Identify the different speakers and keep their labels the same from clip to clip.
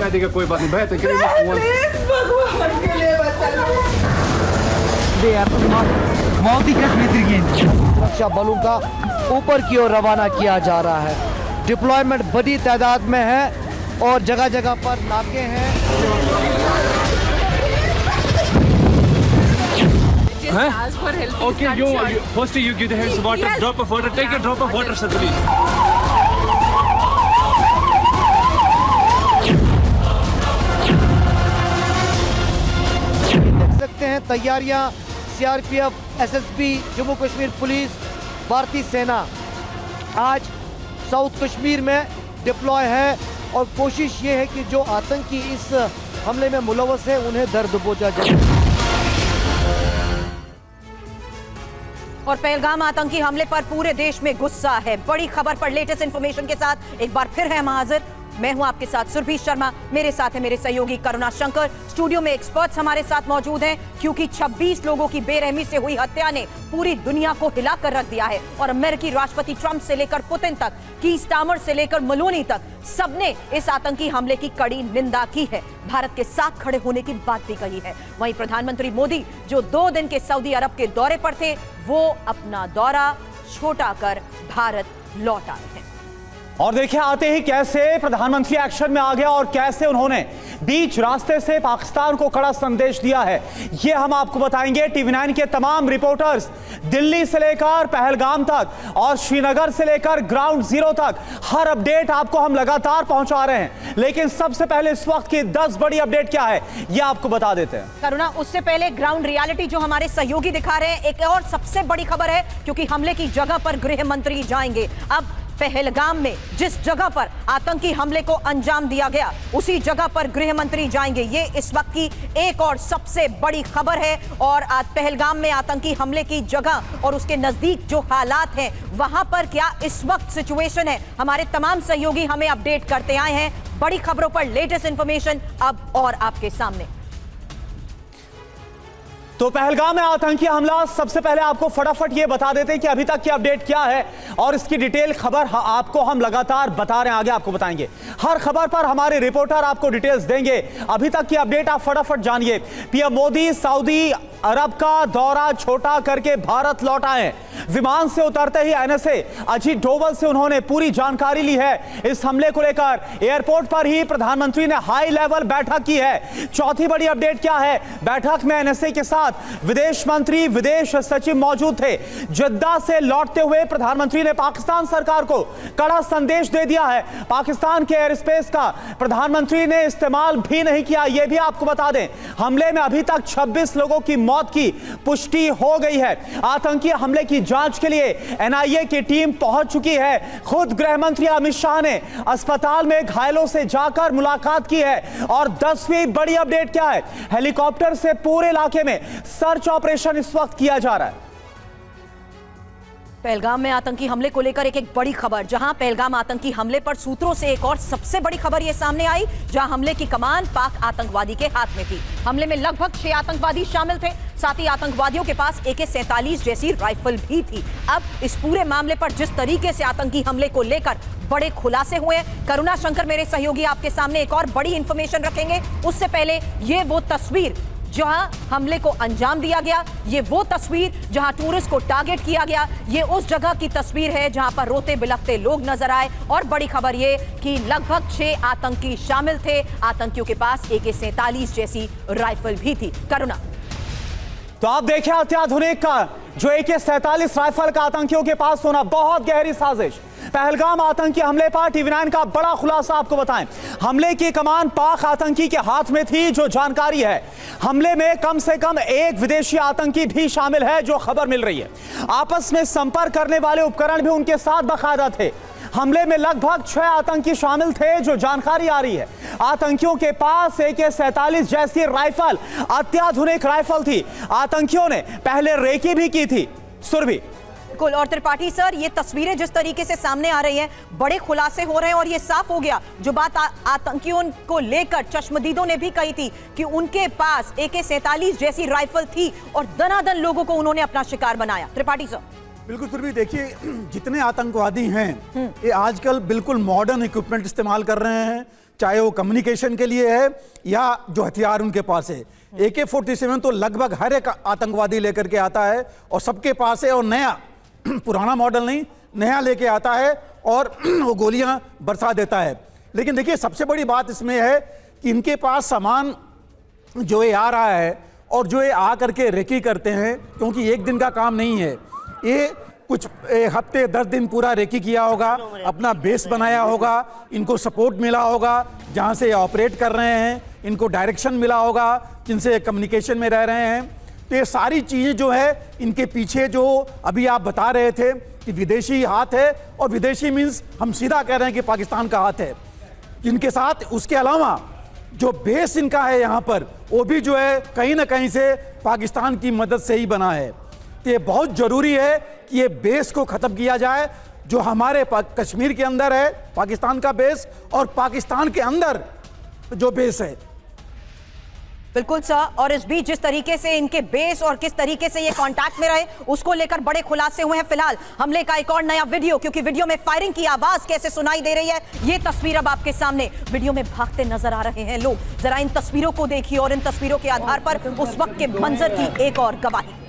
Speaker 1: बता देगा, कोई बात नहीं भैया, तो भगवान के लिए
Speaker 2: सुरक्षा बलों का ऊपर की ओर रवाना किया जा रहा है। डिप्लॉयमेंट बड़ी तादाद में है और जगह जगह पर नाके हैं।
Speaker 1: Okay, first you give the hands water, drop of water, take a drop of water, sir, please.
Speaker 2: देख सकते हैं तैयारियां CRPF, SSB, Jammu Kashmir police, भारतीय सेना आज साउथ कश्मीर में डिप्लॉय है और कोशिश ये है कि जो आतंकी इस हमले में मुलव्वस है उन्हें दर्द पहुंचा जाए।
Speaker 3: और पहलगाम आतंकी हमले पर पूरे देश में गुस्सा है। बड़ी खबर पर लेटेस्ट इंफॉर्मेशन के साथ एक बार फिर है हम हाजिर। मैं हूं आपके साथ सुरभि शर्मा, मेरे साथ है मेरे सहयोगी करुणा शंकर। स्टूडियो में एक्सपर्ट्स हमारे साथ मौजूद हैं क्योंकि 26 लोगों की बेरहमी से हुई हत्या ने पूरी दुनिया को हिलाकर रख दिया है और अमेरिकी राष्ट्रपति ट्रंप से लेकर पुतिन तक, की स्टामर से लेकर मलोनी तक, सबने इस आतंकी हमले की कड़ी निंदा की है। भारत के साथ खड़े होने की बात भी कही है। वहीं प्रधानमंत्री मोदी जो 2 दिन के सऊदी अरब के दौरे पर थे, वो अपना दौरा छोटा कर भारत लौट आए हैं।
Speaker 4: और देखिए आते ही कैसे प्रधानमंत्री एक्शन में आ गया और कैसे उन्होंने बीच रास्ते से पाकिस्तान को कड़ा संदेश दिया है, ये हम आपको बताएंगे। टीवी9 के तमाम रिपोर्टर्स दिल्ली से लेकर पहलगाम तक और श्रीनगर से लेकर ग्राउंड जीरो तक हर अपडेट आपको हम लगातार पहुंचा रहे हैं। लेकिन सबसे पहले इस वक्त की 10 बड़ी अपडेट क्या है, ये आपको बता देते हैं।
Speaker 3: करुणा, उससे पहले ग्राउंड रियलिटी जो हमारे सहयोगी दिखा रहे हैं, एक और सबसे बड़ी खबर है क्योंकि हमले की जगह पर गृह मंत्री जाएंगे। अब पहलगाम में जिस जगह पर आतंकी हमले को अंजाम दिया गया, उसी जगह पर गृह मंत्री जाएंगे। ये इस वक्त की एक और सबसे बड़ी खबर है। और आज पहलगाम में आतंकी हमले की जगह और उसके नजदीक जो हालात हैं, वहां पर क्या इस वक्त सिचुएशन है, हमारे तमाम सहयोगी हमें अपडेट करते आए हैं। बड़ी खबरों पर लेटेस्ट इंफॉर्मेशन अब और आपके सामने।
Speaker 4: तो पहलगाम में आतंकी हमला, सबसे पहले आपको फटाफट ये बता देते हैं कि अभी तक की अपडेट क्या है और इसकी डिटेल खबर आपको हम लगातार बता रहे हैं, आगे आपको बताएंगे। हर खबर पर हमारे रिपोर्टर आपको डिटेल्स देंगे। अभी तक की अपडेट आप फटाफट जानिए। पीएम मोदी सऊदी अरब का दौरा छोटा करके भारत लौट आए। विमान से उतरते ही एनएसए अजीत डोवल से उन्होंने पूरी जानकारी ली है इस हमले को लेकर। एयरपोर्ट पर ही प्रधानमंत्री ने हाई लेवल बैठक की है। चौथी बड़ी अपडेट क्या है, बैठक में एनएसए के साथ विदेश मंत्री, विदेश सचिव मौजूद थे। जद्दा से लौटते हुए प्रधानमंत्री ने पाकिस्तान सरकार को कड़ा संदेश दे दिया है। पाकिस्तान के एयर स्पेस का प्रधानमंत्री ने इस्तेमाल भी नहीं किया, यह भी आपको बता दें। हमले में अभी तक 26 लोगों की मौत की पुष्टि हो गई है। आतंकी हमले की जांच के लिए एनआईए की टीम पहुंच चुकी है। खुद गृह मंत्री अमित शाह ने अस्पताल में घायलों से जाकर मुलाकात की है। और 10वीं बड़ी अपडेट क्या है, हेलीकॉप्टर से पूरे इलाके में सर्च ऑपरेशन इस वक्त किया जा रहा है।
Speaker 3: पहलगाम में आतंकी हमले को लेकर एक बड़ी खबर, जहां पहलगाम आतंकी हमले पर सूत्रों से एक और सबसे बड़ी खबर यह सामने आई, जहां हमले की कमान पाक आतंकवादी के हाथ में थी। हमले में लगभग 6 आतंकवादी शामिल थे। साथ ही आतंकवादियों के पास AK-47 जैसी राइफल भी थी। अब इस पूरे मामले पर जिस तरीके से आतंकी हमले को लेकर बड़े खुलासे हुए हैं, करुणा शंकर मेरे सहयोगी आपके सामने एक और बड़ी इंफॉर्मेशन रखेंगे। उससे पहले ये वो तस्वीर जहां हमले को अंजाम दिया गया, ये वो तस्वीर जहां टूरिस्ट को टारगेट किया गया, ये उस जगह की तस्वीर है जहां पर रोते बिलखते लोग नजर आए। और बड़ी खबर ये कि लगभग 6 आतंकी शामिल थे। आतंकियों के पास AK-47 जैसी राइफल भी थी। करुणा,
Speaker 4: तो आप देखें अत्याधुनिक का जो AK-47 राइफल का आतंकियों के पास होना, बहुत गहरी साजिश। पहलगाम आतंकी हमले पर टीवी9 का बड़ा खुलासा आपको बताएं। हमले की कमान पाक आतंकी के हाथ में थी, जो जानकारी है। हमले में कम से कम एक विदेशी आतंकी भी शामिल है, जो खबर मिल रही है। आपस में संपर्क करने वाले उपकरण भी उनके साथ बाकायदा थे। हमले में लगभग 6 आतंकी शामिल थे, जो जानकारी आ रही है। आतंकियों के पास AK-47 जैसी राइफल, अत्याधुनिक राइफल थी। आतंकियों ने पहले रेकी भी की थी। सुरभि,
Speaker 3: बिल्कुल। और त्रिपाठी सर, ये तस्वीरें जिस तरीके से सामने आ रही हैं, बड़े खुलासे हो रहे हैं और ये साफ हो गया जो बात आतंकियों को लेकर चश्मदीदों ने भी कही थी कि उनके पास AK-47 जैसी राइफल थी और दनादन लोगों को उन्होंने अपना शिकार बनाया। त्रिपाठी सर,
Speaker 5: बिल्कुल सुरभि, देखिए जितने आतंकवादी हैं ये आजकल बिल्कुल मॉडर्न इक्विपमेंट इस्तेमाल कर रहे हैं, चाहे वो कम्युनिकेशन के लिए है या जो हथियार उनके पास है। AK-47 तो लगभग हर एक आतंकवादी लेकर के आता है और सबके पास है, और नया पुराना मॉडल नहीं, नया लेके आता है और वो गोलियां बरसा देता है। लेकिन देखिए सबसे बड़ी बात इसमें है कि इनके पास सामान जो ये आ रहा है और जो ये आ करके रेकी करते हैं, क्योंकि एक दिन का काम नहीं है, ये कुछ हफ्ते 10 दिन पूरा रेकी किया होगा, अपना बेस बनाया होगा, इनको सपोर्ट मिला होगा जहाँ से ये ऑपरेट कर रहे हैं, इनको डायरेक्शन मिला होगा जिनसे कम्युनिकेशन में रह रहे हैं। तो ये सारी चीज़ें जो है इनके पीछे, जो अभी आप बता रहे थे कि विदेशी हाथ है, और विदेशी मीन्स हम सीधा कह रहे हैं कि पाकिस्तान का हाथ है इनके साथ। उसके अलावा जो बेस इनका है यहाँ पर, वो भी जो है कहीं ना कहीं से पाकिस्तान की मदद से ही बना है। तो ये बहुत ज़रूरी है कि ये बेस को ख़त्म किया जाए जो हमारे कश्मीर के अंदर है, पाकिस्तान का बेस, और पाकिस्तान के अंदर जो बेस है।
Speaker 3: बिल्कुल सर, और इस बीच जिस तरीके से इनके बेस और किस तरीके से ये कांटेक्ट में रहे, उसको लेकर बड़े खुलासे हुए हैं। फिलहाल हमले का एक और नया वीडियो, क्योंकि वीडियो में फायरिंग की आवाज कैसे सुनाई दे रही है, ये तस्वीर अब आपके सामने। वीडियो में भागते नजर आ रहे हैं लोग। जरा इन तस्वीरों को देखिए और इन तस्वीरों के आधार पर उस वक्त के मंजर की एक और गवाही।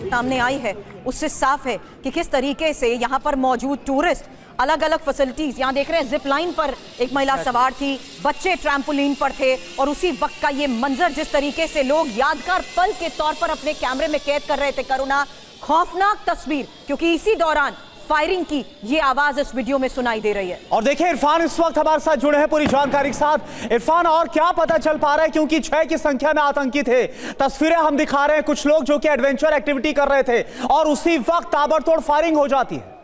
Speaker 3: सामने आई है उससे साफ है कि किस तरीके से यहाँ पर मौजूद टूरिस्ट अलग अलग फैसिलिटीज, यहाँ देख रहे हैं जिप लाइन पर एक महिला सवार थी, बच्चे ट्रैम्पोलिन पर थे, और उसी वक्त का ये मंजर जिस तरीके से लोग यादगार पल के तौर पर अपने कैमरे में कैद कर रहे थे। करुणा, खौफनाक तस्वीर, क्योंकि इसी दौरान फायरिंग की ये आवाज इस वीडियो में सुनाई दे रही है। और देखिए इरफान इस वक्त हमारे साथ जुड़े हैं पूरी जानकारी के साथ। इरफान, और क्या पता चल पा रहा है, क्योंकि 6 की संख्या में आतंकी थे, तस्वीरें हम दिखा रहे हैं, कुछ लोग जो कि एडवेंचर एक्टिविटी कर रहे थे और उसी वक्त ताबड़तोड़ फायरिंग हो जाती है।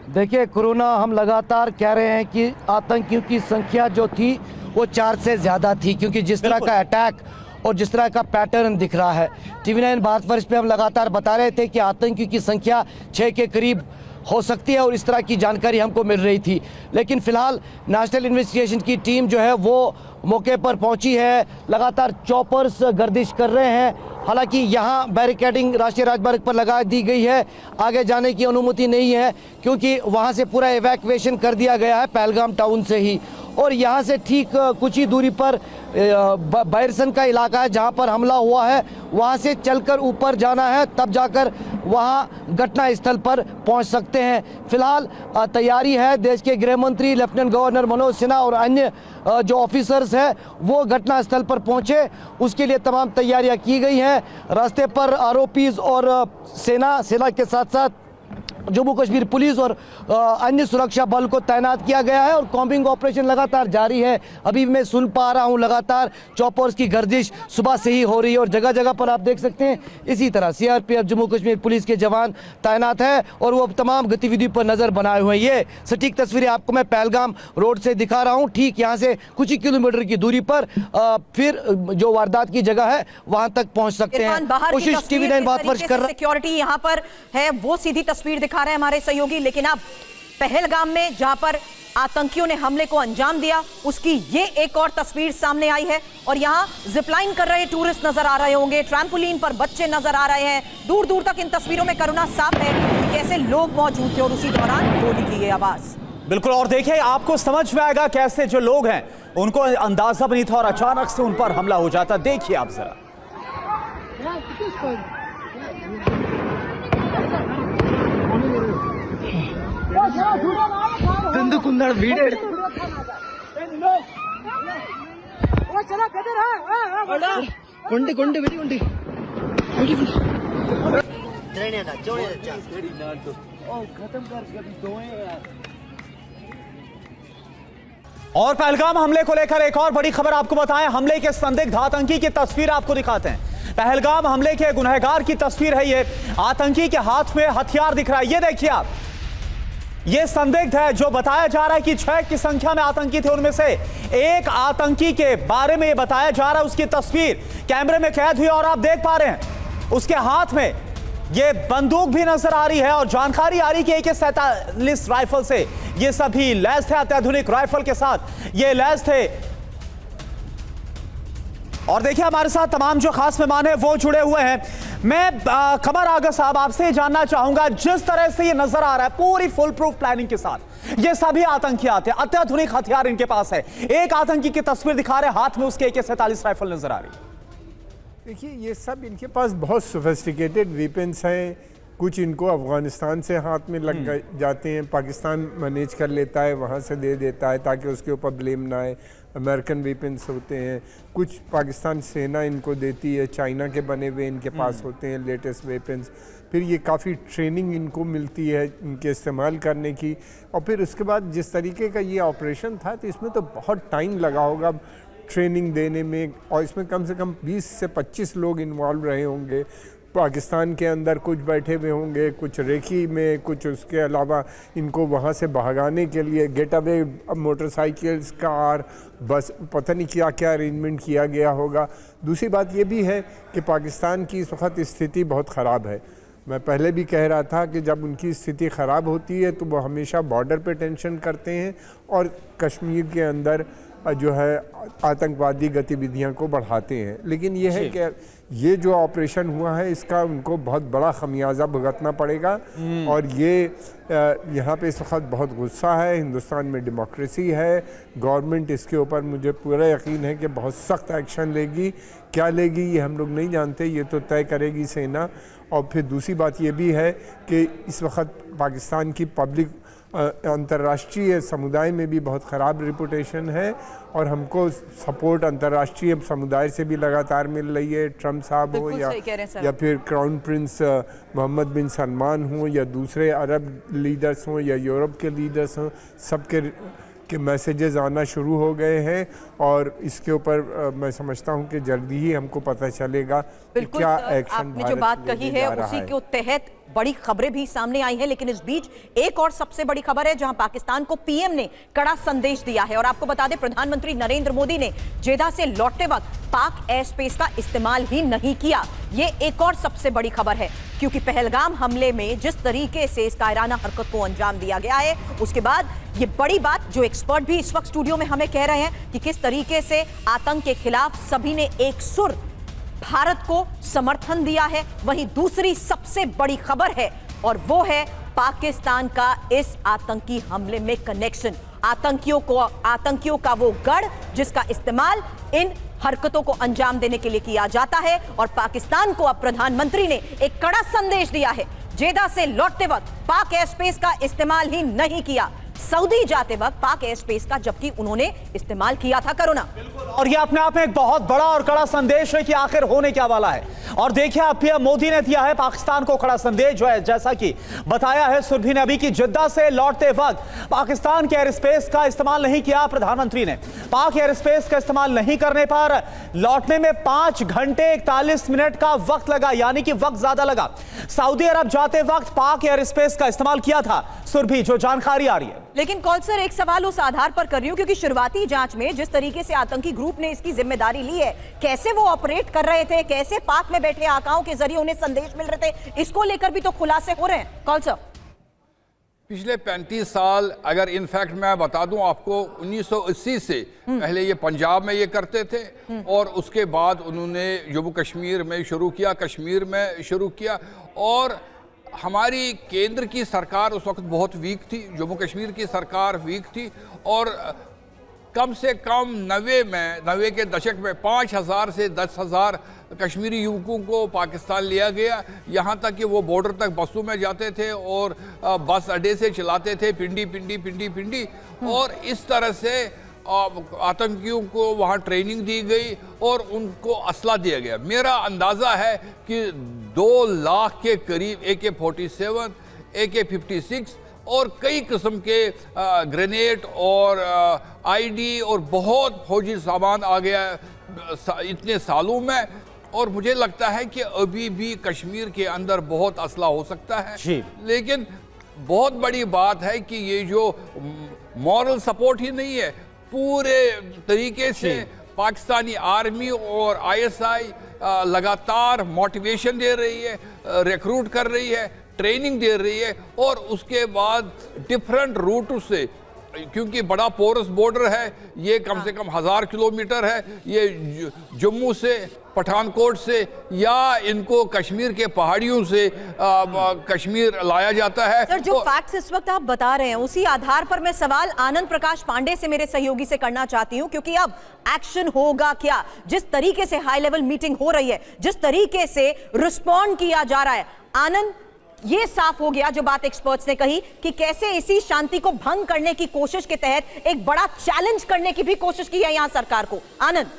Speaker 2: देखिए कोरोना, हम लगातार कह रहे हैं कि आतंकियों की संख्या जो थी वो 4 से ज्यादा थी, क्योंकि जिस तरह का अटैक और जिस तरह का पैटर्न दिख रहा है। TV9 भारतवर्ष पे हम लगातार बता रहे थे कि आतंकियों की संख्या 6 के करीब हो सकती है और इस तरह की जानकारी हमको मिल रही थी। लेकिन फिलहाल नेशनल इन्वेस्टिगेशन की टीम जो है वो मौके पर पहुंची है, लगातार चॉपर्स गर्दिश कर रहे हैं। हालांकि यहाँ बैरिकेडिंग राष्ट्रीय राजमार्ग पर लगा दी गई है, आगे जाने की अनुमति नहीं है, क्योंकि वहाँ से पूरा इवैक्यूएशन कर दिया गया है पहलगाम टाउन से ही। और यहाँ से ठीक कुछ ही दूरी पर बैरसन का इलाका है जहाँ पर हमला हुआ है, वहाँ से चलकर ऊपर जाना है, तब जाकर वहाँ घटना स्थल पर पहुँच सकते हैं। फिलहाल तैयारी है, देश के गृह मंत्री लेफ्टिनेंट गवर्नर मनोज सिन्हा और अन्य जो ऑफिसर्स हैं वो घटना स्थल पर पहुँचे, उसके लिए तमाम तैयारियाँ की गई हैं। रास्ते पर आरओपीज और सेना के साथ साथ जम्मू कश्मीर पुलिस और अन्य सुरक्षा बल को तैनात किया गया है और कॉम्बिंग ऑपरेशन लगातार जारी है। अभी मैं सुन पा रहा हूं लगातार चॉपर्स की गर्दिश सुबह से ही हो रही है और जगह जगह पर आप देख सकते हैं इसी तरह सीआरपीएफ जम्मू कश्मीर पुलिस के जवान तैनात है और वो तमाम गतिविधियों पर नजर बनाए हुए हैं। ये सटीक तस्वीरें आपको मैं पहलगाम रोड से दिखा रहा हूँ। ठीक यहाँ से कुछ ही किलोमीटर की दूरी पर फिर जो वारदात की जगह है वहां तक पहुंच सकते हैं। कोशिश TV9 भारतवर्ष कर रहा है।
Speaker 3: सिक्योरिटी यहाँ पर है, वो सीधी तस्वीर दिखा रहे हैं हमारे सहयोगी। लेकिन अब पहलगाम में जहां पर आतंकियों ने हमले को अंजाम दिया, उसकी ये एक और तस्वीर सामने आई है और यहाँ जिपलाइन कर रहे टूरिस्ट नजर आ रहे होंगे, ट्रैम्पोलिन पर बच्चे नजर आ रहे हैं। दूर दूर तक इन तस्वीरों में करुणा साफ है कि कैसे लोग मौजूद थे और उसी दौरान गोली की ये आवाज।
Speaker 4: बिल्कुल, और देखिए आपको समझ में आएगा कैसे जो लोग हैं उनको अंदाजा भी नहीं था और अचानक से उन पर हमला हो जाता। देखिए आप जरा। और पहलगाम हमले को लेकर एक और बड़ी खबर आपको बताएं। हमले के संदिग्ध आतंकी की तस्वीर आपको दिखाते हैं। पहलगाम हमले के गुनहगार की तस्वीर है ये। आतंकी के हाथ में हथियार दिख रहा है, ये देखिए आप। ये संदिग्ध है जो बताया जा रहा है कि 6 की संख्या में आतंकी थे। उनमें से एक आतंकी के बारे में ये बताया जा रहा है, उसकी तस्वीर कैमरे में कैद हुई और आप देख पा रहे हैं उसके हाथ में ये बंदूक भी नजर आ रही है और जानकारी आ रही कि AK-47 राइफल से ये सभी लैस थे, अत्याधुनिक राइफल के साथ ये लैस थे। और देखिए हमारे साथ तमाम जो खास मेहमान हैं वो जुड़े हुए हैं। मैं कमर आगा साहब आपसे जानना चाहूंगा, जिस तरह से ये नजर आ रहा है पूरी फुल प्रूफ प्लानिंग के साथ ये सभी आतंकी आते हैं, अत्याधुनिक हथियार इनके पास है। एक आतंकी की तस्वीर दिखा रहे, हाथ में उसके AK-47 राइफल नजर आ रही है।
Speaker 6: देखिए ये सब इनके पास बहुत सोफिस्टिकेटेड वेपन्स हैं। कुछ इनको अफ़गानिस्तान से हाथ में लग जाते हैं, पाकिस्तान मैनेज कर लेता है, वहाँ से दे देता है ताकि उसके ऊपर ब्लेम ना आए। अमेरिकन वेपन्स होते हैं, कुछ पाकिस्तान सेना इनको देती है, चाइना के बने हुए इनके पास होते हैं लेटेस्ट वेपन्स। फिर ये काफ़ी ट्रेनिंग इनको मिलती है इनके इस्तेमाल करने की। और फिर उसके बाद जिस तरीके का ये ऑपरेशन था तो इसमें तो बहुत टाइम लगा होगा ट्रेनिंग देने में, और इसमें कम से कम 20 से 25 लोग इन्वॉल्व रहे होंगे। पाकिस्तान के अंदर कुछ बैठे हुए होंगे, कुछ रेखी में, कुछ उसके अलावा इनको वहाँ से भगाने के लिए गेट अवे मोटरसाइकिल्स, कार, बस, पता नहीं क्या क्या अरेंजमेंट किया गया होगा। दूसरी बात ये भी है कि पाकिस्तान की इस वक्त स्थिति बहुत ख़राब है। मैं पहले भी कह रहा था कि जब उनकी स्थिति ख़राब होती है तो वो हमेशा बॉर्डर पे टेंशन करते हैं और कश्मीर के अंदर जो है आतंकवादी गतिविधियां को बढ़ाते हैं। लेकिन ये है कि ये जो ऑपरेशन हुआ है इसका उनको बहुत बड़ा खमियाजा भुगतना पड़ेगा। और ये यहाँ पे इस वक्त बहुत गुस्सा है। हिंदुस्तान में डेमोक्रेसी है, गवर्नमेंट इसके ऊपर मुझे पूरा यकीन है कि बहुत सख्त एक्शन लेगी। क्या लेगी ये हम लोग नहीं जानते, ये तो तय करेगी सेना। और फिर दूसरी बात ये भी है कि इस वक्त पाकिस्तान की पब्लिक अंतर्राष्ट्रीय समुदाय में भी बहुत ख़राब रिपुटेशन है और हमको सपोर्ट अंतर्राष्ट्रीय समुदाय से भी लगातार मिल रही है। ट्रम्प साहब हो या फिर क्राउन प्रिंस मोहम्मद बिन सलमान हो या दूसरे अरब लीडर्स हों या यूरोप के लीडर्स हों, सबके मैसेजेस आना शुरू हो गए हैं। और इसके ऊपर मैं समझता हूं कि जल्दी ही हमको पता चलेगा कि क्या एक्शन
Speaker 3: आपने जो बात कही है उसी के तहत बड़ी खबरें भी सामने आई हैं। लेकिन इस बीच एक और सबसे बड़ी खबर है जहां पाकिस्तान को पीएम ने कड़ा संदेश दिया है। और आपको बता दें, प्रधानमंत्री नरेंद्र मोदी ने जेदा से लौटते वक्त पाक एयर स्पेस का इस्तेमाल ही नहीं किया। ये एक और सबसे बड़ी खबर है, क्योंकि पहलगाम हमले में जिस तरीके से इस कायराना हरकत को अंजाम दिया गया है, उसके बाद ये बड़ी बात जो एक्सपर्ट भी इस वक्त स्टूडियो में हमें कह रहे हैं कि किस तरीके से आतंक के खिलाफ सभी ने एक सुर भारत को समर्थन दिया है। वहीं दूसरी सबसे बड़ी खबर है और वो है पाकिस्तान का इस आतंकी हमले में कनेक्शन। आतंकियों का वो गढ़ जिसका इस्तेमाल इन हरकतों को अंजाम देने के लिए किया जाता है। और पाकिस्तान को अब प्रधानमंत्री ने एक कड़ा संदेश दिया है। जेदा से लौटते वक्त पाक एयर स्पेस का इस्तेमाल ही नहीं किया, सऊदी जाते वक्त पाक एयर स्पेस का जबकि उन्होंने इस्तेमाल किया था कोरोना।
Speaker 4: और यह अपने आप में एक बहुत बड़ा और कड़ा संदेश है कि आखिर होने क्या वाला है। और देखिए अब पीएम मोदी ने दिया है पाकिस्तान को कड़ा संदेश, जो है जैसा कि बताया है सुरभि ने अभी, कि जिद्दा से लौटते वक्त पाकिस्तान के एयर स्पेस का इस्तेमाल नहीं किया। प्रधानमंत्री ने पाक एयर स्पेस का इस्तेमाल नहीं करने पर लौटने में 5 घंटे 41 मिनट का वक्त लगा, यानी कि वक्त ज्यादा लगा। सऊदी अरब जाते वक्त पाक एयर स्पेस का इस्तेमाल किया था, सुरभि जो जानकारी आ रही है।
Speaker 3: लेकिन कौलसर, एक सवाल उस आधार पर कर रही हूं क्योंकि शुरुआती जांच में जिस तरीके से आतंकी ग्रुप ने इसकी जिम्मेदारी ली है, कैसे वो ऑपरेट कर रहे थे, कैसे पाक में बैठे आकाओं के जरिए उन्हें संदेश मिल रहे थे, इसको लेकर भी तो खुलासे हो रहे हैं। कौलसर,
Speaker 7: पिछले 35 साल, अगर इनफैक्ट मैं बता दूं आपको, 1980 से पहले ये पंजाब में ये करते थे और उसके बाद उन्होंने जम्मू कश्मीर में शुरू किया, कश्मीर में शुरू किया। और हमारी केंद्र की सरकार उस वक्त बहुत वीक थी, जम्मू कश्मीर की सरकार वीक थी और कम से कम 90 के दशक में 5,000 से 10,000 कश्मीरी युवकों को पाकिस्तान लिया गया, यहाँ तक कि वो बॉर्डर तक बसों में जाते थे और बस अड्डे से चलाते थे पिंडी पिंडी पिंडी पिंडी, और इस तरह से आतंकियों को वहाँ ट्रेनिंग दी गई और उनको असला दिया गया। मेरा अंदाज़ा है कि 2 लाख के करीब AK-47, AK-56 और कई किस्म के ग्रेनेड और आईडी और बहुत फौजी सामान आ गया इतने सालों में। और मुझे लगता है कि अभी भी कश्मीर के अंदर बहुत असला हो सकता है, लेकिन बहुत बड़ी बात है कि ये जो मॉरल सपोर्ट ही नहीं है, पूरे तरीके से पाकिस्तानी आर्मी और ISI लगातार मोटिवेशन दे रही है, रिक्रूट कर रही है, ट्रेनिंग दे रही है, और उसके बाद डिफरेंट रूट से, क्योंकि बड़ा पोरस बॉर्डर है, ये कम से कम 1000 किलोमीटर है, ये जम्मू से, पठानकोट से या इनको कश्मीर के पहाड़ियों से कश्मीर लाया जाता है।
Speaker 3: सर, जो फैक्ट्स इस वक्त आप बता रहे हैं उसी आधार पर मैं सवाल आनंद प्रकाश पांडे से, मेरे सहयोगी से करना चाहती हूं, क्योंकि अब एक्शन होगा क्या? जिस तरीके से हाई लेवल मीटिंग हो रही है, जिस तरीके से रिस्पॉन्ड किया जा रहा है, आनंद, ये साफ हो गया जो बात एक्सपर्ट्स ने कही कि कैसे इसी शांति को भंग करने की कोशिश के तहत एक बड़ा चैलेंज करने की भी कोशिश की है यहां सरकार को। आनंद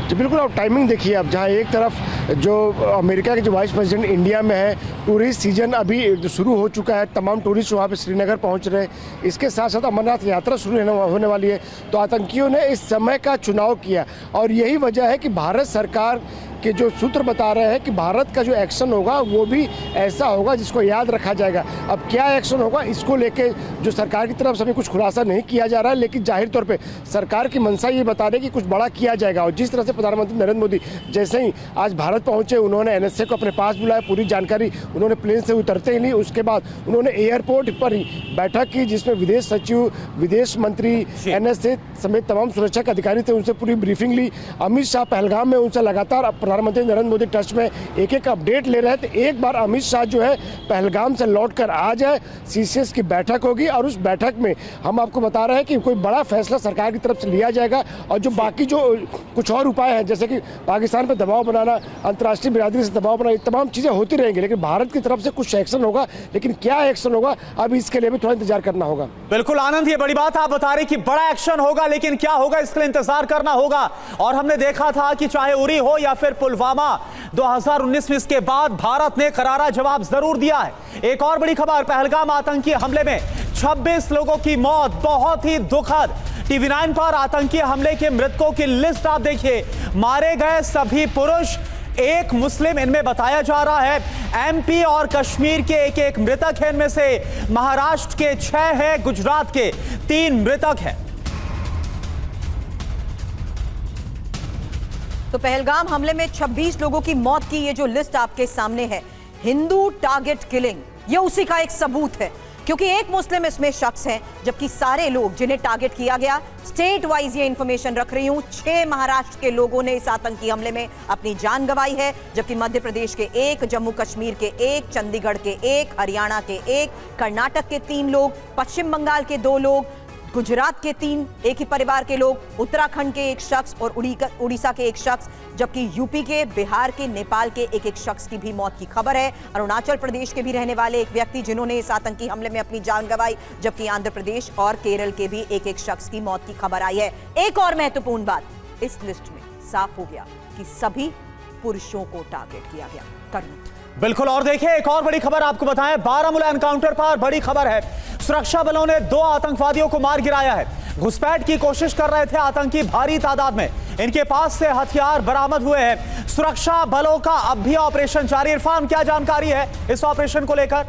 Speaker 8: जी बिल्कुल, आप टाइमिंग देखिए, अब जहां एक तरफ जो अमेरिका के जो वाइस प्रेसिडेंट इंडिया में है, टूरिस्ट सीजन अभी शुरू हो चुका है, तमाम टूरिस्ट वहाँ पे श्रीनगर पहुँच रहे हैं, इसके साथ साथ अमरनाथ यात्रा शुरू होने वाली है, तो आतंकियों ने इस समय का चुनाव किया और यही वजह है कि भारत सरकार के जो सूत्र बता रहे हैं कि भारत का जो एक्शन होगा वो भी ऐसा होगा जिसको याद रखा जाएगा। अब क्या एक्शन होगा इसको लेके जो सरकार की तरफ से अभी कुछ खुलासा नहीं किया जा रहा है, लेकिन जाहिर तौर पे सरकार की मंशा ये बता रही है कि कुछ बड़ा किया जाएगा। और जिस तरह से प्रधानमंत्री नरेंद्र मोदी जैसे ही आज भारत पहुंचे, उन्होंने NSA को अपने पास बुलाया, पूरी जानकारी उन्होंने प्लेन से उतरते ही ली, उसके बाद उन्होंने एयरपोर्ट पर ही बैठक की जिसमें विदेश सचिव, विदेश मंत्री, NSA समेत तमाम सुरक्षा के अधिकारी थे, उनसे पूरी ब्रीफिंग ली। अमित शाह पहलगाम में उनसे लगातार प्रधानमंत्री नरेंद्र मोदी टच में एक एक अपडेट ले रहे थे। एक बार अमित शाह जो है पहलगाम से लौटकर आ जाए, CCS की बैठक होगी और उस बैठक में हम आपको बता रहे हैं कि कोई बड़ा फैसला सरकार की तरफ से लिया जाएगा और जो बाकी जो कुछ और उपाय हैं जैसे कि पाकिस्तान पर दबाव बनाना, अंतर्राष्ट्रीय बिरादरी से दबाव बनाना, ये तमाम चीजें होती रहेंगी, लेकिन भारत की तरफ से कुछ एक्शन होगा। लेकिन क्या एक्शन होगा अब इसके लिए भी थोड़ा इंतजार करना होगा।
Speaker 4: बिल्कुल आनंद, ये बड़ी बात आप बता रहे कि बड़ा एक्शन होगा, लेकिन क्या होगा इसके लिए इंतजार करना होगा। और हमने देखा था कि चाहे उरी हो या फिर पुलवामा 2019 में, इसके बाद भारत ने करारा जवाब जरूर दिया है। एक और बड़ी खबर, पहलगाम आतंकी हमले में 26 लोगों की मौत, बहुत ही दुखद। TV9 पर आतंकी हमले के मृतकों की लिस्ट आप देखिए, मारे गए सभी पुरुष, एक मुस्लिम इनमें बताया जा रहा है। MP और कश्मीर के एक एक मृतक है, इनमें से महाराष्ट्र के 6 हैं, गुजरात के 3 मृतक हैं।
Speaker 3: तो पहलगाम हमले में 26 लोगों की मौत की ये जो लिस्ट आपके सामने है, हिंदू टारगेट किलिंग, ये उसी का एक सबूत है, क्योंकि एक मुस्लिम इसमें शख्स है, जबकि सारे लोग जिन्हें टारगेट किया गया, स्टेट वाइज ये इंफॉर्मेशन रख रही हूं, 6 महाराष्ट्र के लोगों ने इस आतंकी हमले में अपनी जान गंवाई है, जबकि मध्य प्रदेश के 1, जम्मू कश्मीर के 1, चंडीगढ़ के 1, हरियाणा के 1, कर्नाटक के 3 लोग, पश्चिम बंगाल के 2 लोग, गुजरात के 3 एक ही परिवार के लोग, उत्तराखंड के 1 शख्स और उड़ीसा के 1 शख्स, जबकि यूपी के, बिहार के, नेपाल के एक एक शख्स की भी मौत की खबर है। अरुणाचल प्रदेश के भी रहने वाले एक व्यक्ति जिन्होंने इस आतंकी हमले में अपनी जान गंवाई, जबकि आंध्र प्रदेश और केरल के भी एक एक शख्स की मौत की खबर आई है। एक और महत्वपूर्ण बात, इस लिस्ट में साफ हो गया कि सभी पुरुषों को टारगेट किया गया।
Speaker 4: बिल्कुल, और देखिए एक और बड़ी खबर आपको बताएं, बारामूला एनकाउंटर पर बड़ी खबर है। सुरक्षा बलों ने 2 आतंकवादियों को मार गिराया है। घुसपैठ की कोशिश कर रहे थे आतंकी भारी तादाद में, इनके पास से हथियार बरामद हुए हैं। सुरक्षा बलों का अब भी ऑपरेशन जारी। इरफान, क्या जानकारी है इस ऑपरेशन को लेकर?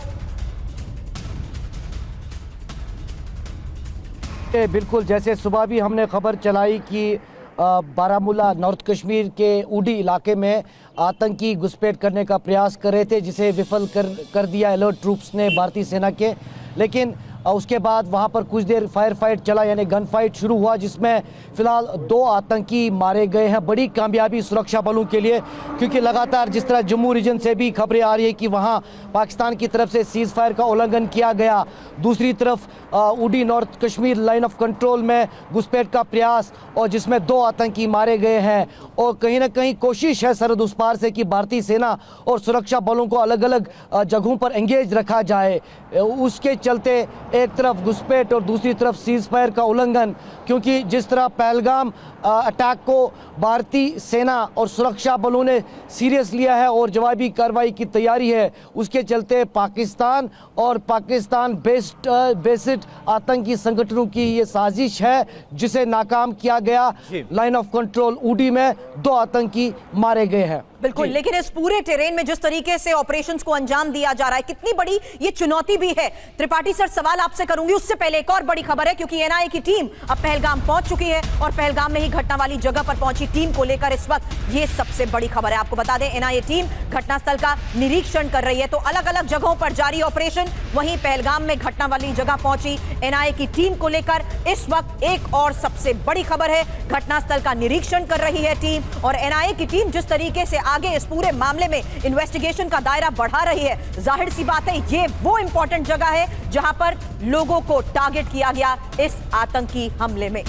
Speaker 2: बिल्कुल, जैसे सुबह भी हमने खबर चलाई कि बारामूला नॉर्थ कश्मीर के उडी इलाके में आतंकी घुसपैठ करने का प्रयास कर रहे थे, जिसे विफल कर दिया अलर्ट ट्रूप्स ने भारतीय सेना के। लेकिन उसके बाद वहां पर कुछ देर फायर फाइट चला, यानी गन फाइट शुरू हुआ, जिसमें फिलहाल 2 आतंकी मारे गए हैं। बड़ी कामयाबी सुरक्षा बलों के लिए, क्योंकि लगातार जिस तरह जम्मू रीजन से भी खबरें आ रही है कि वहां पाकिस्तान की तरफ से सीज फायर का उल्लंघन किया गया, दूसरी तरफ उडी north Kashmir line of control में घुसपैठ का प्रयास, और जिसमें 2 आतंकी मारे गए हैं। और कहीं ना कहीं कोशिश है सरहद उस पार से कि भारतीय सेना और सुरक्षा बलों को अलग अलग जगहों पर एंगेज रखा जाए। उसके चलते एक तरफ घुसपैठ और दूसरी तरफ सीज फायर का उल्लंघन, क्योंकि जिस तरह पहलगाम अटैक को भारतीय सेना और सुरक्षा बलों ने सीरियस लिया है और जवाबी कार्रवाई की तैयारी है, उसके चलते पाकिस्तान और पाकिस्तान बेस्ड आतंकी संगठनों की ये साजिश है, जिसे नाकाम किया गया। लाइन ऑफ कंट्रोल उडी में 2 आतंकी मारे गए हैं।
Speaker 3: बिल्कुल, लेकिन इस पूरे टेरेन में जिस तरीके से ऑपरेशंस को अंजाम दिया जा रहा है, कितनी बड़ी ये चुनौती भी है। त्रिपाठी सर, सवाल आपसे करूंगी, उससे पहले एक और बड़ी खबर है, क्योंकि एनआईए की टीम अब पहलगाम पहुंच चुकी है और पहलगाम में ही घटना वाली जगह पर पहुंची टीम को लेकर इस वक्त ये सबसे बड़ी खबर है। आपको बता दें, एनआईए टीम घटनास्थल का निरीक्षण कर रही है। तो अलग अलग जगहों पर जारी ऑपरेशन, वहीं पहलगाम में घटना वाली जगह पहुंची एनआईए की टीम को लेकर इस वक्त एक और सबसे बड़ी खबर है। घटनास्थल का निरीक्षण कर रही है टीम, और एनआईए की टीम जिस तरीके से आगे इस पूरे मामले में इन्वेस्टिगेशन का दायरा बढ़ा रही है, जाहिर सी बात है ये वो इंपॉर्टेंट जगह है जहां पर लोगों को टारगेट किया गया इस आतंकी हमले में।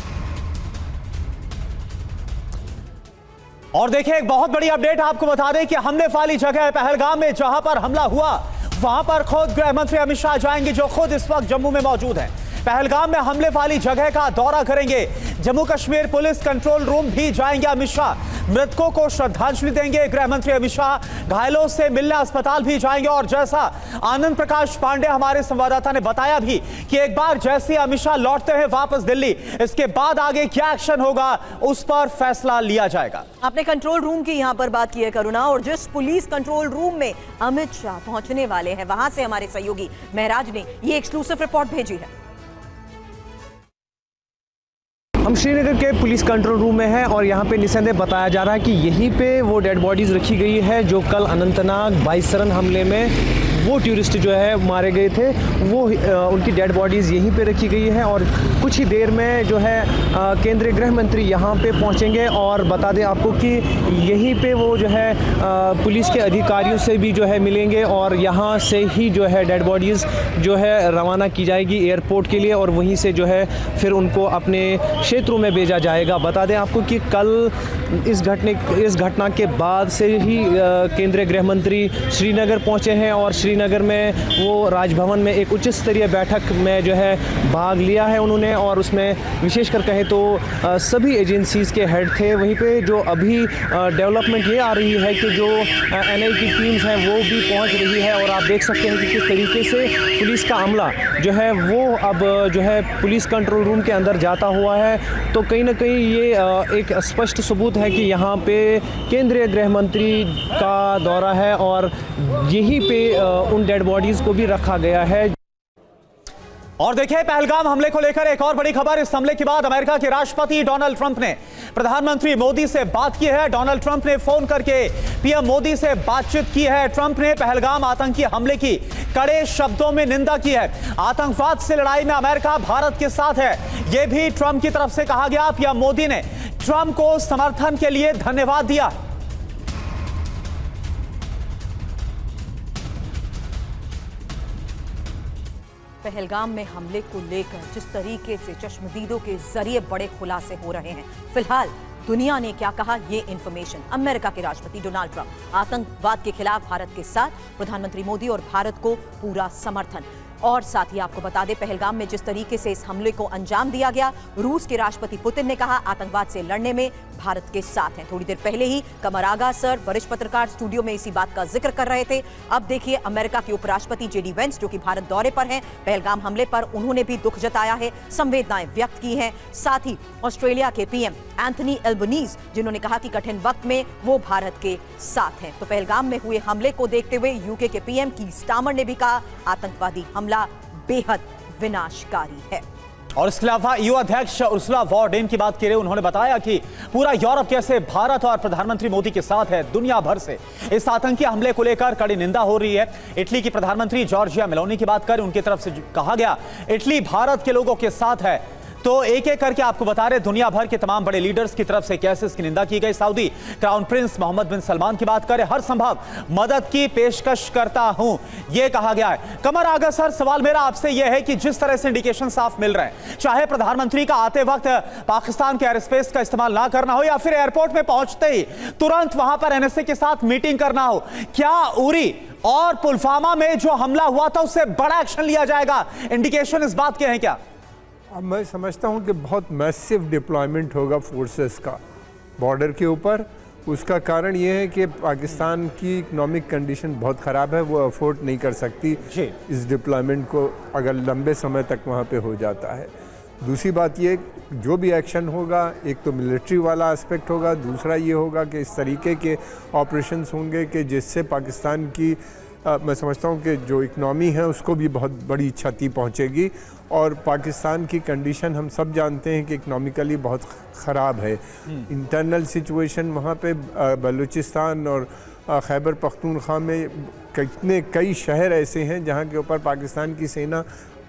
Speaker 4: और देखिए, एक बहुत बड़ी अपडेट आपको बता दें कि हमले वाली जगह है पहलगाम में, जहां पर हमला हुआ वहां पर खुद गृह मंत्री अमित शाह जाएंगे, जो खुद इस वक्त जम्मू में मौजूद हैं। पहलगाम में हमले वाली जगह का दौरा करेंगे। Jammu Kashmir police control room भी जाएंगे अमित शाह, मृतकों को श्रद्धांजलि देंगे गृह मंत्री अमित शाह, घायलों से मिलने अस्पताल भी जाएंगे। और जैसा आनंद प्रकाश पांडे हमारे संवाददाता ने बताया भी कि एक बार जैसे अमित शाह लौटते हैं वापस दिल्ली, इसके बाद आगे क्या एक्शन होगा उस पर फैसला लिया जाएगा।
Speaker 3: आपने कंट्रोल रूम की यहां पर बात की है करुणा, और जिस पुलिस कंट्रोल रूम में अमित शाह पहुंचने वाले हैं, वहां से हमारे सहयोगी महराज ने ये एक्सक्लूसिव रिपोर्ट भेजी है।
Speaker 9: हम श्रीनगर के पुलिस कंट्रोल रूम में हैं और यहाँ पे निसंदेह बताया जा रहा है कि यहीं पे वो डेड बॉडीज़ रखी गई है जो कल अनंतनाग बाइसरन हमले में वो टूरिस्ट जो है मारे गए थे, वो उनकी डेड बॉडीज़ यहीं पे रखी गई है। और कुछ ही देर में जो है केंद्रीय गृह मंत्री यहाँ पे पहुँचेंगे, और बता दें आपको कि यहीं पे वो जो है पुलिस के अधिकारियों से भी जो है मिलेंगे, और यहाँ से ही जो है डेड बॉडीज़ जो है रवाना की जाएगी एयरपोर्ट के लिए, और वहीं से जो है फिर उनको अपने क्षेत्रों में भेजा जाएगा। बता दें आपको कि कल इस घटना के बाद से ही केंद्रीय गृह मंत्री श्रीनगर पहुँचे हैं, और श्रीनगर में वो राजभवन में एक उच्च स्तरीय बैठक में जो है भाग लिया है उन्होंने, और उसमें विशेषकर कहें तो सभी एजेंसीज़ के हेड थे। वहीं पे जो अभी डेवलपमेंट ये आ रही है कि जो एनआईए की टीम्स हैं वो भी पहुंच रही है, और आप देख सकते हैं कि किस तरीके से पुलिस का अमला जो है वो अब जो है पुलिस कंट्रोल रूम के अंदर जाता हुआ है। तो कहीं ना कहीं ये एक स्पष्ट सबूत है कि यहाँ पे केंद्रीय गृह मंत्री का दौरा है, और यहीं पे उन डेड बॉडीज को भी रखा गया है।
Speaker 4: और देखिए, पहलगाम हमले को लेकर एक और बड़ी खबर। इस हमले के बाद अमेरिका के राष्ट्रपति डोनाल्ड ट्रंप ने प्रधानमंत्री मोदी से बात की है। डोनाल्ड ट्रंप ने फोन करके पीएम मोदी से बातचीत की है। ट्रंप ने पहलगाम आतंकी हमले की कड़े शब्दों में निंदा की है। आतंकवाद से लड़ाई में अमेरिका भारत के साथ है, यह भी ट्रंप की तरफ से कहा गया। पीएम मोदी ने ट्रंप को समर्थन के लिए धन्यवाद दिया।
Speaker 3: पहलगाम में हमले को लेकर जिस तरीके से चश्मदीदों के जरिए बड़े खुलासे हो रहे हैं, फिलहाल दुनिया ने क्या कहा, ये इंफॉर्मेशन। अमेरिका के राष्ट्रपति डोनाल्ड ट्रंप आतंकवाद के खिलाफ भारत के साथ, प्रधानमंत्री मोदी और भारत को पूरा समर्थन। और साथ ही आपको बता दें, पहलगाम में जिस तरीके से इस हमले को अंजाम दिया गया, रूस के राष्ट्रपति पुतिन ने कहा आतंकवाद से लड़ने में भारत के साथ हैं। थोड़ी देर पहले ही कमरागा सर, वरिष्ठ पत्रकार, स्टूडियो में इसी बात का जिक्र कर रहे थे। अब देखिए, अमेरिका के उपराष्ट्रपति जेडी वेंस, जो कि भारत दौरे पर हैं, पहलगाम हमले पर उन्होंने भी दुख जताया है, संवेदनाएं व्यक्त की हैं। साथ ही ऑस्ट्रेलिया के पीएम एंथनी एल्बनीज, जिन्होंने कहा कि कठिन वक्त में वो भारत के साथ हैं। तो पहलगाम में हुए हमले को देखते हुए यूके के पीएम कीर स्टारमर ने भी कहा आतंकवादी हमला बेहद विनाशकारी है।
Speaker 4: और इसके अलावा ईयू अध्यक्ष उर्सुला वॉन डेर लेन की बात करें, उन्होंने बताया कि पूरा यूरोप कैसे भारत और प्रधानमंत्री मोदी के साथ है। दुनिया भर से इस आतंकी हमले को लेकर कड़ी निंदा हो रही है। इटली की प्रधानमंत्री जॉर्जिया मेलोनी की बात करें, उनकी तरफ से कहा गया इटली भारत के लोगों के साथ है। तो एक एक करके आपको बता रहे दुनिया भर के तमाम बड़े लीडर्स की तरफ से कैसे इसकी निंदा की गई। सऊदी क्राउन प्रिंस मोहम्मद बिन सलमान की बात करें, हर संभव मदद की पेशकश करता हूं, यह कहा गया है। कमर आगा सर, सवाल मेरा आपसे यह है कि जिस तरह से इंडिकेशन साफ मिल रहे हैं, चाहे प्रधानमंत्री का आते वक्त पाकिस्तान के एयर स्पेस का इस्तेमाल ना करना हो या फिर एयरपोर्ट में पहुंचते ही तुरंत वहां पर एनएसए के साथ मीटिंग करना हो, क्या उरी और पुलवामा में जो हमला हुआ था उससे बड़ा एक्शन लिया जाएगा? इंडिकेशन इस बात के हैं क्या?
Speaker 6: अब मैं समझता हूँ कि बहुत मैसिव डिप्लॉयमेंट होगा फोर्सेस का बॉर्डर के ऊपर। उसका कारण ये है कि पाकिस्तान की इकोनॉमिक कंडीशन बहुत ख़राब है, वो अफोर्ड नहीं कर सकती इस डिप्लॉयमेंट को अगर लंबे समय तक वहाँ पे हो जाता है। दूसरी बात ये, जो भी एक्शन होगा, एक तो मिलिट्री वाला एस्पेक्ट होगा, दूसरा ये होगा कि इस तरीके के ऑपरेशंस होंगे कि जिससे पाकिस्तान की मैं समझता हूँ कि जो इकनॉमी है उसको भी बहुत बड़ी क्षति पहुँचेगी। और पाकिस्तान की कंडीशन हम सब जानते हैं कि इकनॉमिकली बहुत ख़राब है। इंटरनल सिचुएशन वहाँ पे बलूचिस्तान और खैबर पख्तूनख्वा में कई शहर ऐसे हैं जहाँ के ऊपर पाकिस्तान की सेना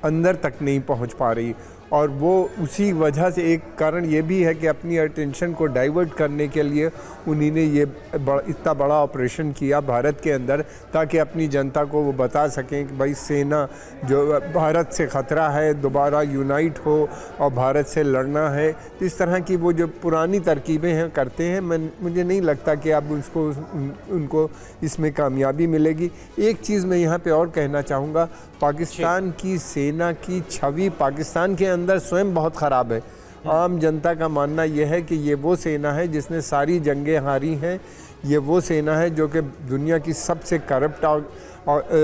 Speaker 6: अंदर तक नहीं पहुँच पा रही। और वो उसी वजह से एक कारण ये भी है कि अपनी अटेंशन को डाइवर्ट करने के लिए उन्होंने ये इतना बड़ा ऑपरेशन किया भारत के अंदर, ताकि अपनी जनता को वो बता सकें कि भाई सेना जो भारत से ख़तरा है, दोबारा यूनाइट हो और भारत से लड़ना है। तो इस तरह की वो जो पुरानी तरकीबें हैं करते हैं, मुझे नहीं लगता कि अब उनको इसमें कामयाबी मिलेगी। एक चीज़ मैं यहाँ पे और कहना चाहूँगा, पाकिस्तान की सेना की छवि पाकिस्तान के अंदर स्वयं बहुत ख़राब है। आम जनता का मानना यह है कि ये वो सेना है जिसने सारी जंगें हारी हैं, ये वो सेना है जो कि दुनिया की सबसे करप्ट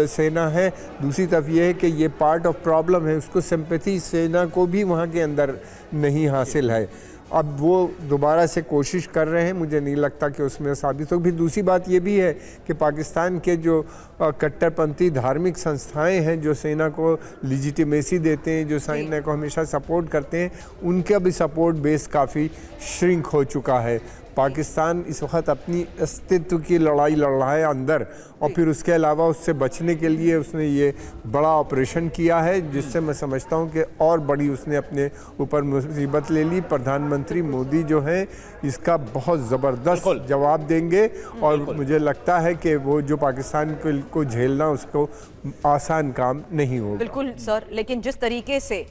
Speaker 6: सेना है। दूसरी तरफ ये है कि ये पार्ट ऑफ प्रॉब्लम है, उसको सिंपैथी सेना को भी वहाँ के अंदर नहीं हासिल है। अब वो दोबारा से कोशिश कर रहे हैं, मुझे नहीं लगता कि उसमें साबित हो। भी दूसरी बात ये भी है कि पाकिस्तान के जो कट्टरपंथी धार्मिक संस्थाएं हैं जो सेना को लिजिटिमेसी देते हैं, जो सेना को हमेशा सपोर्ट करते हैं, उनका भी सपोर्ट बेस काफ़ी श्रिंक हो चुका है। पाकिस्तान इस वक्त अपनी अस्तित्व की लड़ाई लड़ रहा है अंदर, और फिर उसके अलावा उससे बचने के लिए उसने ये बड़ा ऑपरेशन किया है, जिससे मैं समझता हूँ कि और बड़ी उसने अपने ऊपर मुसीबत ले ली। प्रधानमंत्री मोदी जो हैं इसका बहुत ज़बरदस्त जवाब देंगे, और मुझे लगता है कि वो जो पाकिस्तान को झेलना उसको आसान काम नहीं होगा।
Speaker 3: बिल्कुल सर, लेकिन जिस तरीके से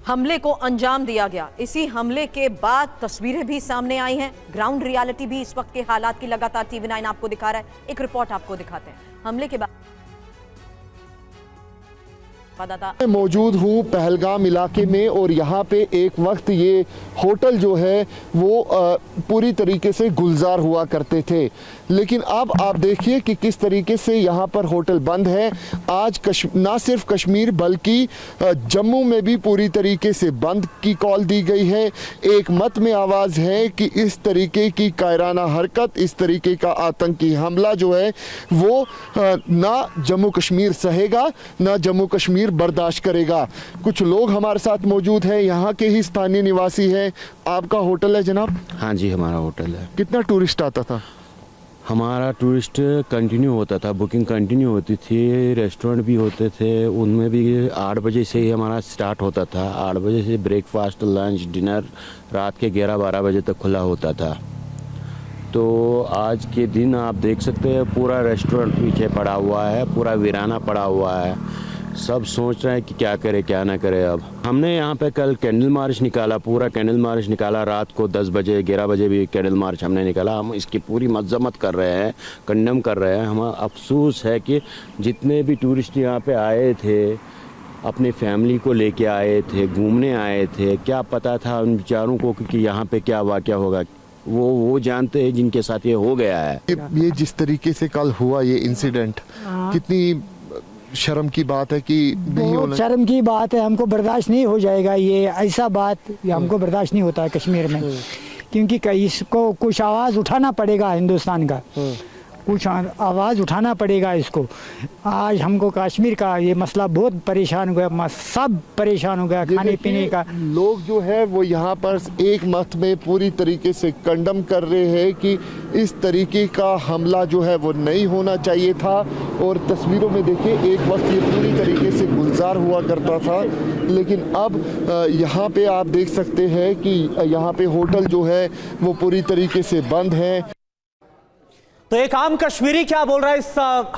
Speaker 3: हमले को अंजाम दिया गया, इसी हमले के बाद तस्वीरें भी सामने आई हैं, ग्राउंड रियलिटी भी इस वक्त के हालात की लगातार TV9 आपको दिखा रहा है। एक रिपोर्ट आपको दिखाते हैं हमले के बाद।
Speaker 8: मैं मौजूद हूँ पहलगाम इलाके में, और यहाँ पे एक वक्त ये होटल जो है वो पूरी तरीके से गुलजार हुआ करते थे, लेकिन अब आप देखिए कि किस तरीके से यहाँ पर होटल बंद है। आज ना सिर्फ कश्मीर बल्कि जम्मू में भी पूरी तरीके से बंद की कॉल दी गई है। एक मत में आवाज़ है कि इस तरीके की कायराना हरकत, इस तरीके का आतंकी हमला जो है वो ना जम्मू कश्मीर सहेगा, ना जम्मू कश्मीर बर्दाश्त करेगा। कुछ लोग हमारे साथ मौजूद हैं, यहाँ के ही स्थानीय निवासी हैं। आपका होटल है जनाब?
Speaker 10: हाँ जी, हमारा होटल है।
Speaker 8: कितना टूरिस्ट आता था?
Speaker 10: हमारा टूरिस्ट कंटिन्यू होता था, बुकिंग कंटिन्यू होती थी, रेस्टोरेंट भी होते थे, उनमें भी 8 बजे से ही हमारा स्टार्ट होता था। 8 बजे से ब्रेकफास्ट, लंच, डिनर रात के 11-12 बजे तक खुला होता था। तो आज के दिन आप देख सकते हैं पूरा रेस्टोरेंट पीछे पड़ा हुआ है, पूरा वीराना पड़ा हुआ है। सब सोच रहे हैं कि क्या करे क्या ना करे। अब हमने यहाँ पे कल कैंडल मार्च निकाला, पूरा कैंडल मार्च निकाला, रात को 10 बजे 11 बजे भी कैंडल मार्च हमने निकाला। हम इसकी पूरी मजम्मत कर रहे हैं, कंडेम कर रहे हैं। हमें अफसोस है कि जितने भी टूरिस्ट यहाँ पे आए थे, अपने फैमिली को लेके आए थे, घूमने आए थे, क्या पता था उन बेचारों को कि यहाँ पे क्या वाक़या होगा। वो जानते हैं जिनके साथ ये हो गया है।
Speaker 8: ये जिस तरीके से कल हुआ ये इंसिडेंट, कितनी शर्म की बात है कि नहीं होना।
Speaker 11: शर्म की बात है, हमको बर्दाश्त नहीं हो जाएगा ये ऐसा बात, हमको बर्दाश्त नहीं होता है कश्मीर में, क्योंकि इसको कुछ आवाज़ उठाना पड़ेगा हिंदुस्तान का। कुछ आवाज़ उठाना पड़ेगा इसको। आज हमको कश्मीर का ये मसला बहुत परेशान हो गया, सब परेशान हो गया, खाने पीने का।
Speaker 8: लोग जो है वो यहाँ पर एक मत में पूरी तरीके से कंडम कर रहे हैं कि इस तरीके का हमला जो है वो नहीं होना चाहिए था। और तस्वीरों में देखिए, एक वक्त ये पूरी तरीके से गुलजार हुआ करता था, लेकिन अब यहाँ पे आप देख सकते हैं कि यहाँ पे होटल जो है वो पूरी तरीके से बंद है।
Speaker 4: तो एक आम कश्मीरी क्या बोल रहा है इस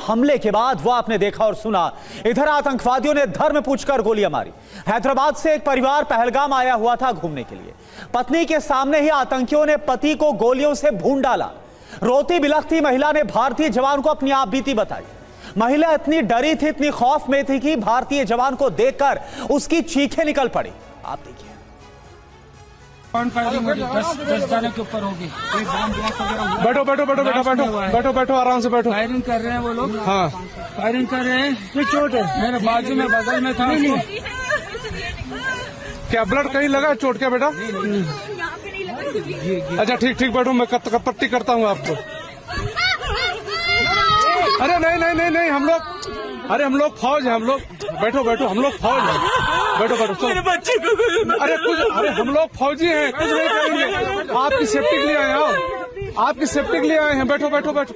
Speaker 4: हमले के बाद, वो आपने देखा और सुना। इधर आतंकवादियों ने धर्म पूछकर गोलियां मारी। हैदराबाद से एक परिवार पहलगाम आया हुआ था घूमने के लिए। पत्नी के सामने ही आतंकियों ने पति को गोलियों से भून डाला। रोती बिलखती महिला ने भारतीय जवान को अपनी आप बीती बताई। महिला इतनी डरी थी, इतनी खौफ में थी कि भारतीय जवान को देखकर उसकी चीखें निकल पड़ी। आप देखिए।
Speaker 1: 10 जाने के ऊपर होगी।
Speaker 9: बैठो बैठो बैठो बेटा, बैठो बैठो बैठो, आराम से बैठो।
Speaker 1: फायरिंग कर रहे हैं वो लोग।
Speaker 9: हाँ,
Speaker 1: फायरिंग कर रहे हैं। कोई चोट है? मेरे बाजू में बगल में था।
Speaker 9: क्या ब्लड कहीं लगा चोट क्या बेटा? अच्छा ठीक ठीक, बैठो, मैं पट्टी करता हूँ आपको। अरे नहीं नहीं नहीं नहीं, हम लोग फौज है, हम लोग। बैठो बैठो, हम लोग फौज है। बैठो बैठो, चलो। अरे हम लोग फौजी हैं, कुछ नहीं करेंगे। आपकी सेफ्टी के लिए आए हैं, आपकी सेफ्टी के लिए आए हैं। बैठो बैठो बैठो।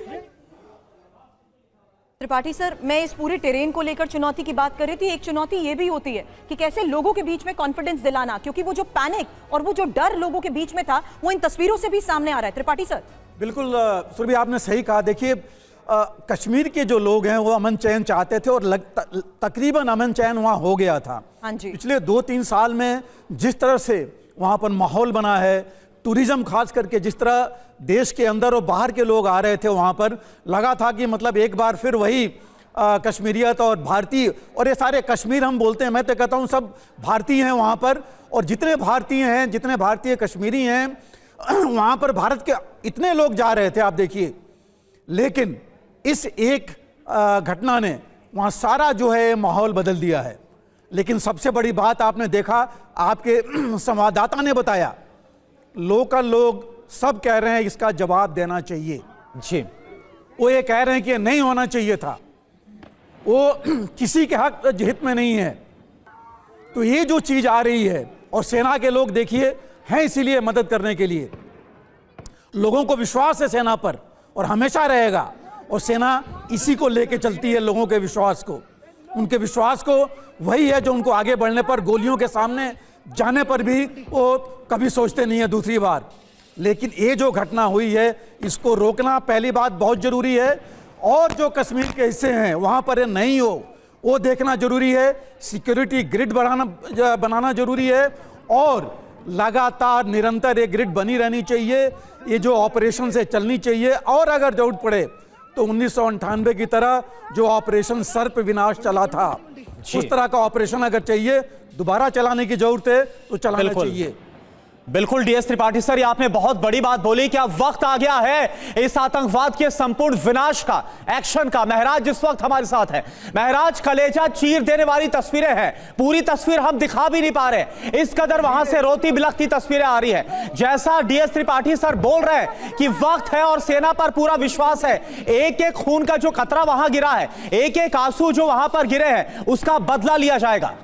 Speaker 3: त्रिपाठी सर, मैं इस पूरे टेरेन को लेकर चुनौती की बात कर रही थी। एक चुनौती ये भी होती है कि कैसे लोगों के बीच में कॉन्फिडेंस दिलाना, क्योंकि वो जो पैनिक और वो जो डर लोगों के बीच में था, वो इन तस्वीरों से भी सामने आ रहा है। त्रिपाठी सर।
Speaker 5: बिल्कुल सुरभि, आपने सही कहा। देखिए, कश्मीर के जो लोग हैं वो अमन चैन चाहते थे और तकरीबन अमन चैन वहाँ हो गया था।
Speaker 3: हाँ जी।
Speaker 5: पिछले 2-3 साल में जिस तरह से वहाँ पर माहौल बना है, टूरिज्म खास करके जिस तरह देश के अंदर और बाहर के लोग आ रहे थे, वहाँ पर लगा था कि मतलब एक बार फिर वही कश्मीरियत और भारतीय, और ये सारे कश्मीर हम बोलते हैं, मैं तो कहता हूँ सब भारतीय हैं वहाँ पर। और जितने भारतीय हैं, जितने भारतीय कश्मीरी हैं, वहाँ पर भारत के इतने लोग जा रहे थे, आप देखिए। लेकिन इस एक घटना ने वहाँ सारा जो है माहौल बदल दिया है। लेकिन सबसे बड़ी बात आपने देखा, आपके संवाददाता ने बताया, लोकल लोग सब कह रहे हैं इसका जवाब देना चाहिए
Speaker 4: जी।
Speaker 5: वो ये कह रहे हैं कि नहीं होना चाहिए था, वो किसी के हक हित में नहीं है। तो ये जो चीज़ आ रही है, और सेना के लोग देखिए हैं इसीलिए मदद करने के लिए। लोगों को विश्वास है सेना पर और हमेशा रहेगा, और सेना इसी को लेके चलती है, लोगों के विश्वास को। उनके विश्वास को वही है जो उनको आगे बढ़ने पर, गोलियों के सामने जाने पर भी वो कभी सोचते नहीं है दूसरी बार। लेकिन ये जो घटना हुई है, इसको रोकना पहली बात बहुत ज़रूरी है। और जो कश्मीर के हिस्से हैं वहाँ पर ये नहीं हो, वो देखना जरूरी है। सिक्योरिटी ग्रिड बनाना जरूरी है, और लगातार निरंतर ये ग्रिड बनी रहनी चाहिए। ये जो ऑपरेशन से चलनी चाहिए, और अगर जरूरत पड़े तो 1998 की तरह जो ऑपरेशन सर्प विनाश चला था, उस तरह का ऑपरेशन अगर चाहिए, दोबारा चलाने की जरूरत है तो चलाना चाहिए।
Speaker 4: बिल्कुल डीएस त्रिपाठी सर, ये आपने बहुत बड़ी बात बोली कि अब वक्त आ गया है इस आतंकवाद के संपूर्ण विनाश का, एक्शन का। महराज जिस वक्त हमारे साथ है, महराज कलेजा चीर देने वाली तस्वीरें हैं। पूरी तस्वीर हम दिखा भी नहीं पा रहे, इस कदर वहां से रोती बिलखती तस्वीरें आ रही है। जैसा डीएस त्रिपाठी सर बोल रहे हैं कि वक्त है और सेना पर पूरा विश्वास है। एक एक खून का जो कतरा वहां गिरा है, एक एक आंसू जो वहां पर गिरे हैं, उसका बदला लिया जाएगा।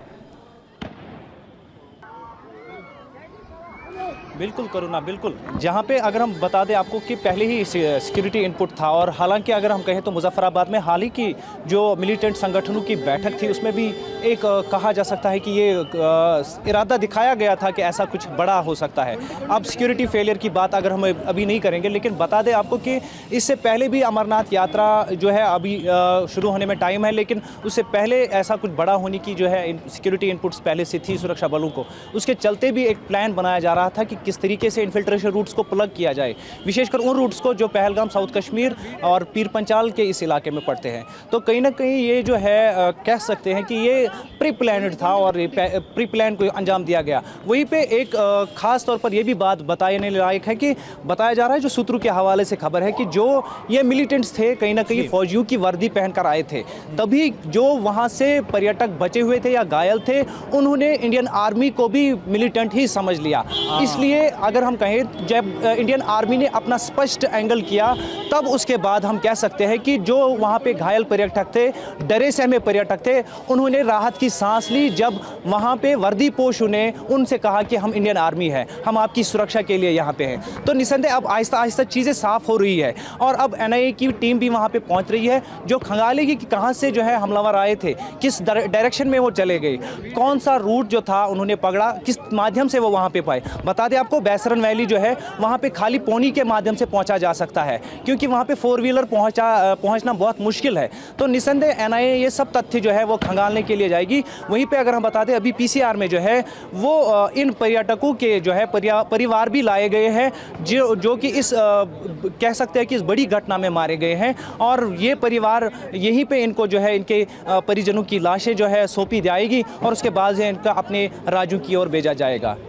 Speaker 9: बिल्कुल करुणा, बिल्कुल। जहाँ पे अगर हम बता दें आपको कि पहले ही सिक्योरिटी इनपुट था, और हालांकि अगर हम कहें तो मुजफ्फराबाद में हाल ही की जो मिलिटेंट संगठनों की बैठक थी, उसमें भी एक कहा जा सकता है कि ये इरादा दिखाया गया था कि ऐसा कुछ बड़ा हो सकता है। अब सिक्योरिटी फेलियर की बात अगर हम अभी नहीं करेंगे, लेकिन बता दें आपको कि इससे पहले भी अमरनाथ यात्रा जो है अभी शुरू होने में टाइम है, लेकिन उससे पहले ऐसा कुछ बड़ा होने की जो है सिक्योरिटी इनपुट्स पहले से थी सुरक्षा बलों को। उसके चलते भी एक प्लान बनाया जा रहा था कि किस तरीके से इन्फिल्ट्रेशन रूट्स को प्लग किया जाए, विशेषकर उन रूट्स को जो पहलगाम, साउथ कश्मीर और पीर पंचाल के इस इलाके में पड़ते हैं। तो कहीं ना कहीं ये जो है कह सकते हैं कि ये प्री प्लान्ड था और प्री प्लान को अंजाम दिया गया। वहीं पे एक खास तौर पर यह भी बात बताने लायक है कि बताया जा रहा है, जो सूत्रों के हवाले से खबर है, कि जो ये मिलिटेंट्स थे कहीं ना कहीं फौजियों की वर्दी पहनकर आए थे, तभी जो वहाँ से पर्यटक बचे हुए थे या घायल थे, उन्होंने इंडियन आर्मी को भी मिलिटेंट ही समझ लिया। इसलिए ये अगर हम कहें जब इंडियन आर्मी ने अपना स्पष्ट एंगल किया तब उसके बाद हम कह सकते हैं कि जो वहाँ पे घायल पर्यटक थे, डरे सहमे पर्यटक थे, उन्होंने राहत की सांस ली जब वहाँ पे वर्दीपोश उनसे कहा कि हम इंडियन आर्मी है, हम आपकी सुरक्षा के लिए यहाँ पे हैं। तो निसंदेह अब आहिस्ता आहिस्ता चीज़ें साफ हो रही है और अब एनआईए की टीम भी वहाँ पे पहुँच रही है, जो खंगालेगी कि कहाँ से जो है हमलावर आए थे, किस डायरेक्शन में वो चले गए, कौन सा रूट जो था उन्होंने पकड़ा, किस माध्यम से वो वहाँ पे पाए। बता दें आपको, बैसरन वैली जो है वहाँ पे खाली पोनी के माध्यम से पहुँचा जा सकता है, क्योंकि वहाँ पे 4 व्हीलर पहुँचना बहुत मुश्किल है। तो निसंदेह एनआईए ये सब तथ्य जो है वो खंगालने के लिए जाएगी। वहीं पे अगर हम बता दें, अभी पीसीआर में जो है वो इन पर्यटकों के जो है परिवार भी लाए गए हैं, जो कि इस कह सकते हैं कि इस बड़ी घटना में मारे गए हैं, और ये परिवार यहीं पे इनको जो है इनके परिजनों की लाशें जो है सौंपी जाएगी और उसके बाद इनका अपने राज्यों की ओर भेजा जाएगा।